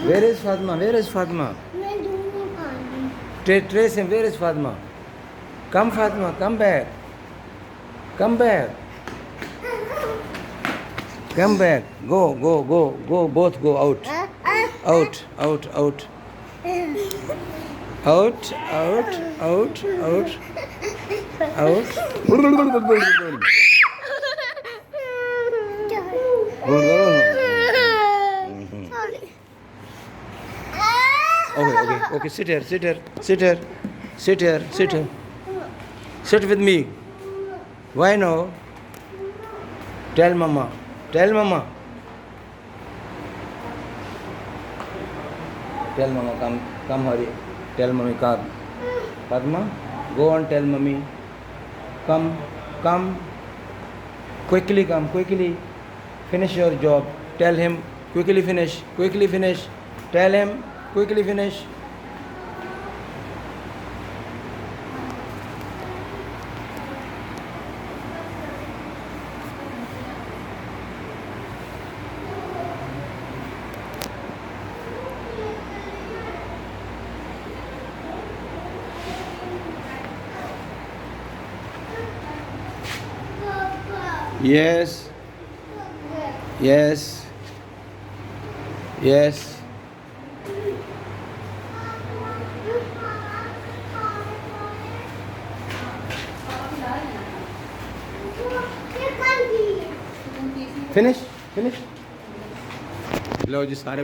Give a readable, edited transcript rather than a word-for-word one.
Where is Fatima? Where is Fatima? मैं दूंगी पानी। Trace him. Where is Fatima? Come, Fatima. Come back. Come back. Come back. Go, go, go, go. Both go out. Out, out, out. Out, out, out, out. Out. Okay, okay, okay. Sit here, sit here, sit here, sit here, sit here. Sit with me. Why no? Tell mama. Tell mama. Tell mama, come hurry. Tell mommy, come. Padma, go on, tell mommy. Come. Quickly come, quickly. Finish your job. Tell him, quickly finish. Tell him, quickly finish. Yes. Yes. Yes. Finish. लो जी सारे